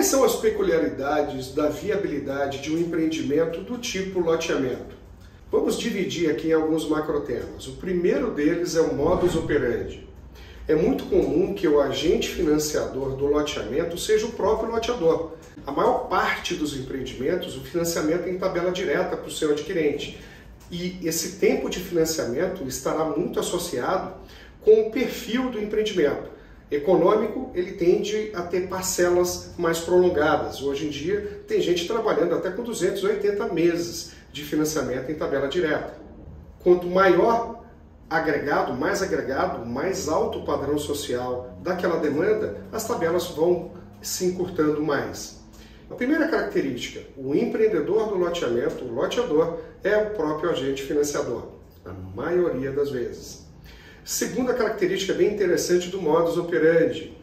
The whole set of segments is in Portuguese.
Quais são as peculiaridades da viabilidade de um empreendimento do tipo loteamento? Vamos dividir aqui em alguns macrotemas. O primeiro deles é o modus operandi. É muito comum que o agente financiador do loteamento seja o próprio loteador. A maior parte dos empreendimentos, o financiamento é em tabela direta para o seu adquirente. E esse tempo de financiamento estará muito associado com o perfil do empreendimento. Econômico, ele tende a ter parcelas mais prolongadas. Hoje em dia, tem gente trabalhando até com 280 meses de financiamento em tabela direta. Quanto maior agregado, mais alto o padrão social daquela demanda, as tabelas vão se encurtando mais. A primeira característica, o empreendedor do loteamento, o loteador, é o próprio agente financiador, a maioria das vezes. Segunda característica bem interessante do modus operandi,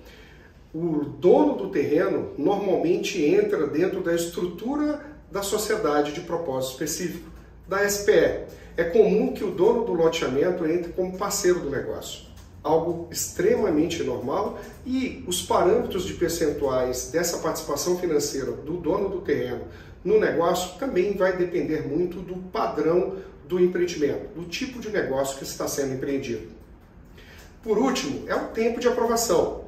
o dono do terreno normalmente entra dentro da estrutura da sociedade de propósito específico, da SPE. É comum que o dono do loteamento entre como parceiro do negócio, algo extremamente normal, e os parâmetros de percentuais dessa participação financeira do dono do terreno no negócio também vai depender muito do padrão do empreendimento, do tipo de negócio que está sendo empreendido. Por último, é o tempo de aprovação.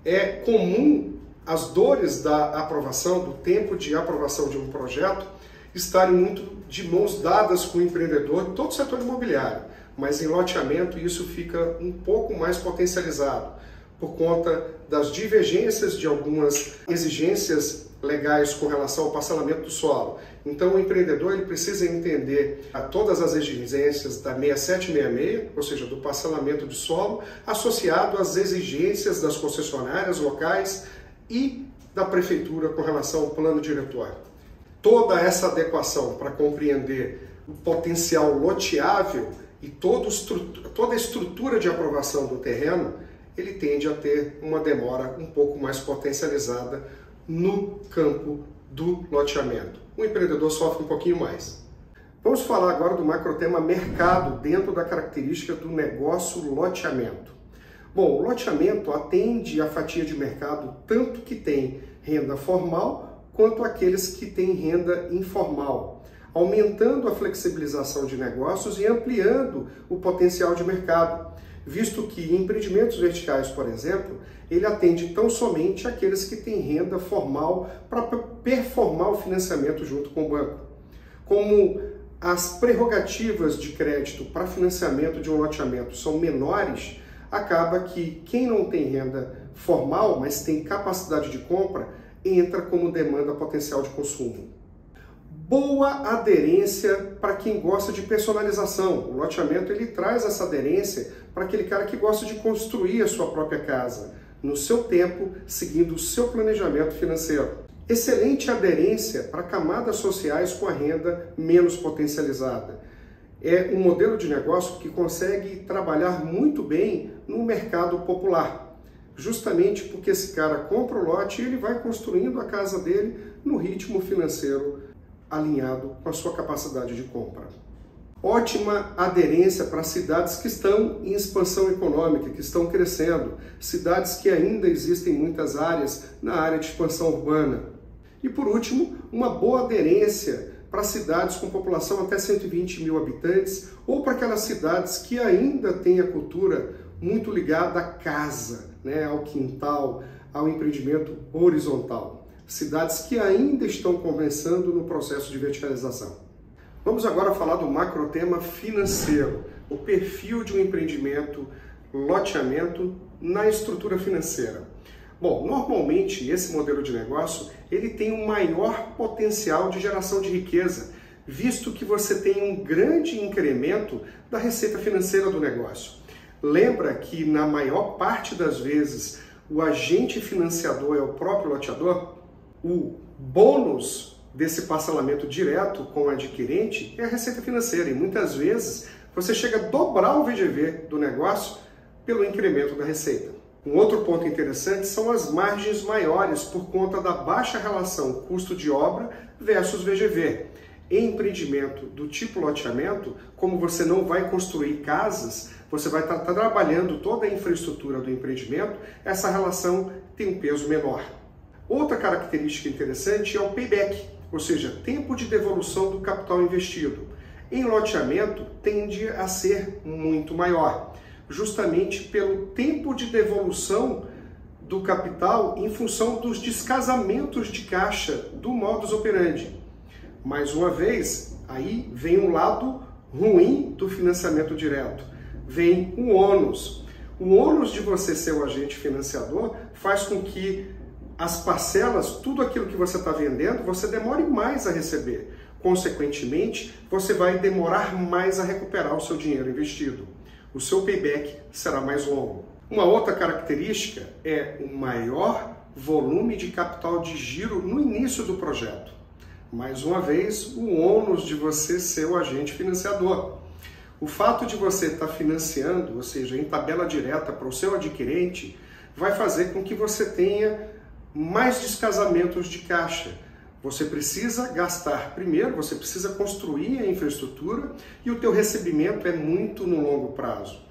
É comum as dores da aprovação, do tempo de aprovação de um projeto, estarem muito de mãos dadas com o empreendedor, todo o setor imobiliário, mas em loteamento isso fica um pouco mais potencializado, por conta das divergências de algumas exigências legais com relação ao parcelamento do solo. Então o empreendedor ele precisa entender todas as exigências da 6766, ou seja, do parcelamento de solo, associado às exigências das concessionárias locais e da prefeitura com relação ao plano diretor. Toda essa adequação para compreender o potencial loteável e toda a estrutura de aprovação do terreno, ele tende a ter uma demora um pouco mais potencializada no campo do loteamento. O empreendedor sofre um pouquinho mais. Vamos falar agora do macrotema mercado dentro da característica do negócio loteamento. Bom, o loteamento atende a fatia de mercado tanto que tem renda formal quanto aqueles que têm renda informal, aumentando a flexibilização de negócios e ampliando o potencial de mercado, visto que em empreendimentos verticais, por exemplo, ele atende tão somente aqueles que têm renda formal para performar o financiamento junto com o banco. Como as prerrogativas de crédito para financiamento de um loteamento são menores, acaba que quem não tem renda formal, mas tem capacidade de compra, entra como demanda potencial de consumo. Boa aderência para quem gosta de personalização. O loteamento ele traz essa aderência para aquele cara que gosta de construir a sua própria casa, no seu tempo, seguindo o seu planejamento financeiro. Excelente aderência para camadas sociais com a renda menos potencializada. É um modelo de negócio que consegue trabalhar muito bem no mercado popular, justamente porque esse cara compra o lote e ele vai construindo a casa dele no ritmo financeiro alinhado com a sua capacidade de compra. Ótima aderência para cidades que estão em expansão econômica, que estão crescendo, cidades que ainda existem muitas áreas na área de expansão urbana. E por último, uma boa aderência para cidades com população até 120 mil habitantes ou para aquelas cidades que ainda têm a cultura muito ligada à casa, ao quintal, ao empreendimento horizontal. Cidades que ainda estão começando no processo de verticalização. Vamos agora falar do macrotema financeiro, o perfil de um empreendimento, loteamento na estrutura financeira. Bom, normalmente esse modelo de negócio ele tem um maior potencial de geração de riqueza, visto que você tem um grande incremento da receita financeira do negócio. Lembra que na maior parte das vezes o agente financiador é o próprio loteador? O bônus desse parcelamento direto com o adquirente é a receita financeira e muitas vezes você chega a dobrar o VGV do negócio pelo incremento da receita. Um outro ponto interessante são as margens maiores por conta da baixa relação custo de obra versus VGV. Em empreendimento do tipo loteamento, como você não vai construir casas, você vai estar trabalhando toda a infraestrutura do empreendimento, essa relação tem um peso menor. Outra característica interessante é o payback, ou seja, tempo de devolução do capital investido. Em loteamento tende a ser muito maior, justamente pelo tempo de devolução do capital em função dos descasamentos de caixa do modus operandi. Mais uma vez, aí vem um lado ruim do financiamento direto, vem o ônus. O ônus de você ser o agente financiador faz com que as parcelas, tudo aquilo que você está vendendo, você demore mais a receber. Consequentemente, você vai demorar mais a recuperar o seu dinheiro investido. O seu payback será mais longo. Uma outra característica é o maior volume de capital de giro no início do projeto. Mais uma vez, o ônus de você ser o agente financiador. O fato de você estar financiando, ou seja, em tabela direta para o seu adquirente, vai fazer com que você tenha mais descasamentos de caixa. Você precisa gastar primeiro, você precisa construir a infraestrutura e o teu recebimento é muito no longo prazo.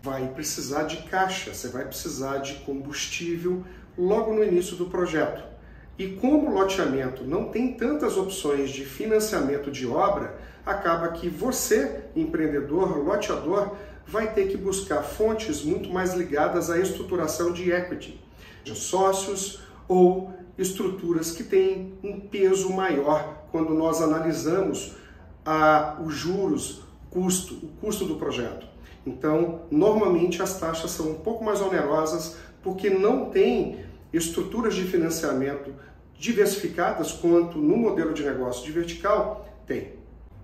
Vai precisar de caixa, você vai precisar de combustível logo no início do projeto. E como o loteamento não tem tantas opções de financiamento de obra, acaba que você, empreendedor, loteador, vai ter que buscar fontes muito mais ligadas à estruturação de equity, de sócios ou estruturas que têm um peso maior quando nós analisamos os juros, o custo do projeto. Então, normalmente as taxas são um pouco mais onerosas porque não tem estruturas de financiamento diversificadas quanto no modelo de negócio de vertical tem.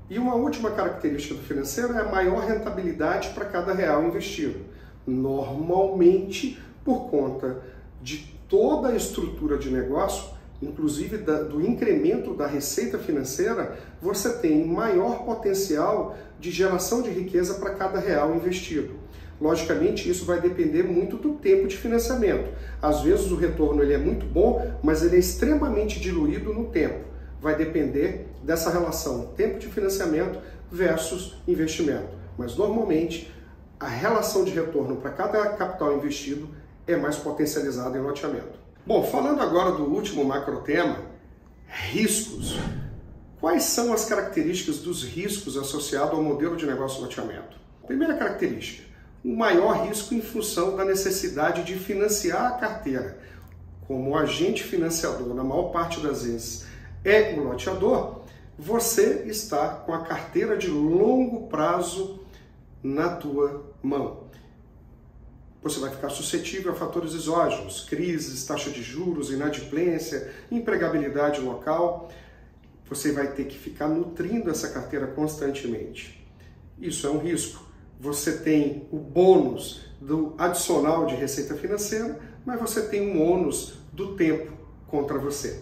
E uma última característica do financeiro é a maior rentabilidade para cada real investido. Normalmente, por conta de toda a estrutura de negócio, inclusive do incremento da receita financeira, você tem maior potencial de geração de riqueza para cada real investido. Logicamente, isso vai depender muito do tempo de financiamento. Às vezes o retorno ele é muito bom, mas ele é extremamente diluído no tempo. Vai depender dessa relação tempo de financiamento versus investimento. Mas normalmente, a relação de retorno para cada capital investido é mais potencializado em loteamento. Bom, falando agora do último macro tema, riscos. Quais são as características dos riscos associados ao modelo de negócio loteamento? Primeira característica, o maior risco em função da necessidade de financiar a carteira. Como agente financiador, na maior parte das vezes, é o loteador, você está com a carteira de longo prazo na tua mão. Você vai ficar suscetível a fatores exógenos, crises, taxa de juros, inadimplência, empregabilidade local. Você vai ter que ficar nutrindo essa carteira constantemente. Isso é um risco. Você tem o bônus do adicional de receita financeira, mas você tem um ônus do tempo contra você.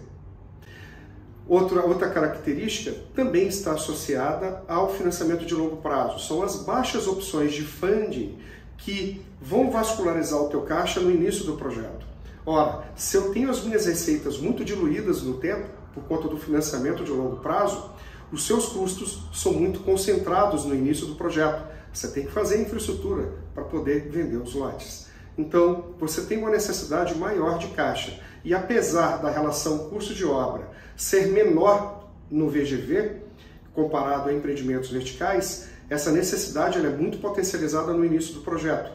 Outra característica também está associada ao financiamento de longo prazo. São as baixas opções de funding que vão vascularizar o teu caixa no início do projeto. Ora, se eu tenho as minhas receitas muito diluídas no tempo, por conta do financiamento de longo prazo, os seus custos são muito concentrados no início do projeto. Você tem que fazer infraestrutura para poder vender os lotes. Então, você tem uma necessidade maior de caixa. E apesar da relação custo de obra ser menor no VGV, comparado a empreendimentos verticais, essa necessidade ela é muito potencializada no início do projeto.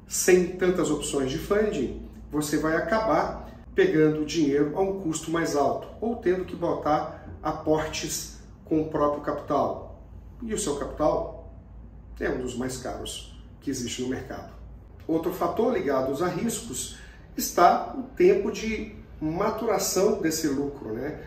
Sem tantas opções de funding, você vai acabar pegando dinheiro a um custo mais alto, ou tendo que botar aportes com o próprio capital. E o seu capital é um dos mais caros que existe no mercado. Outro fator ligado a riscos está o tempo de maturação desse lucro, né?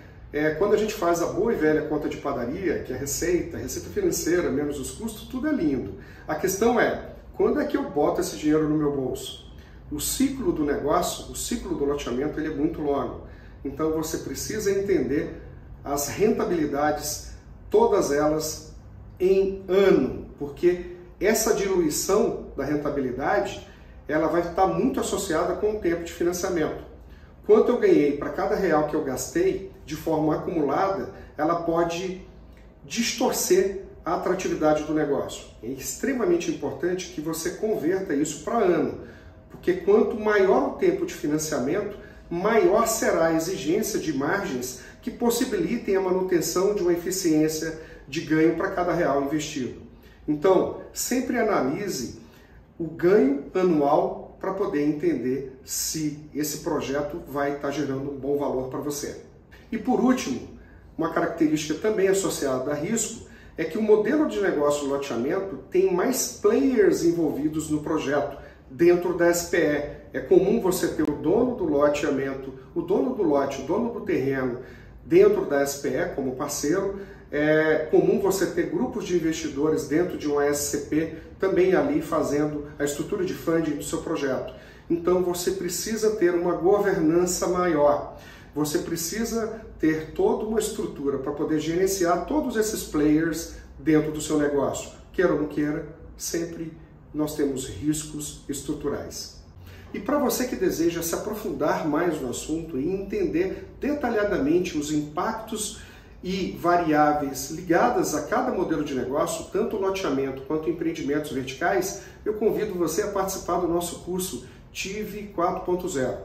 Quando a gente faz a boa e velha conta de padaria, que é a receita financeira menos os custos, tudo é lindo. A questão é, quando é que eu boto esse dinheiro no meu bolso? O ciclo do negócio, o ciclo do loteamento, ele é muito longo. Então você precisa entender as rentabilidades, todas elas em ano, porque essa diluição da rentabilidade, ela vai estar muito associada com o tempo de financiamento. Quanto eu ganhei para cada real que eu gastei, de forma acumulada, ela pode distorcer a atratividade do negócio. É extremamente importante que você converta isso para ano, porque quanto maior o tempo de financiamento, maior será a exigência de margens que possibilitem a manutenção de uma eficiência de ganho para cada real investido. Então, sempre analise o ganho anual para poder entender se esse projeto vai estar gerando um bom valor para você. E por último, uma característica também associada a risco é que o modelo de negócio de loteamento tem mais players envolvidos no projeto dentro da SPE. É comum você ter o dono do loteamento, o dono do lote, o dono do terreno dentro da SPE como parceiro. É comum você ter grupos de investidores dentro de uma SCP também ali fazendo a estrutura de funding do seu projeto. Então você precisa ter uma governança maior. Você precisa ter toda uma estrutura para poder gerenciar todos esses players dentro do seu negócio. Queira ou não queira, sempre nós temos riscos estruturais. E para você que deseja se aprofundar mais no assunto e entender detalhadamente os impactos e variáveis ligadas a cada modelo de negócio, tanto loteamento quanto empreendimentos verticais, eu convido você a participar do nosso curso TIV 4.0.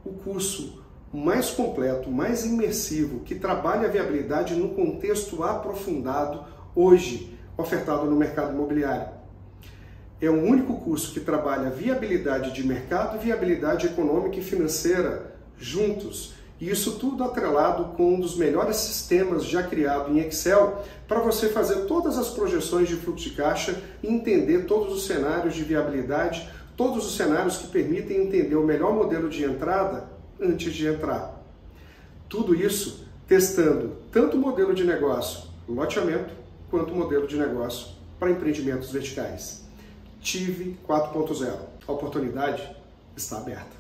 O curso mais completo, mais imersivo, que trabalha a viabilidade no contexto aprofundado hoje ofertado no mercado imobiliário. É o único curso que trabalha viabilidade de mercado e viabilidade econômica e financeira juntos. E isso tudo atrelado com um dos melhores sistemas já criado em Excel para você fazer todas as projeções de fluxo de caixa e entender todos os cenários de viabilidade, todos os cenários que permitem entender o melhor modelo de entrada antes de entrar. Tudo isso testando tanto o modelo de negócio loteamento quanto o modelo de negócio para empreendimentos verticais. TIV 4.0. A oportunidade está aberta.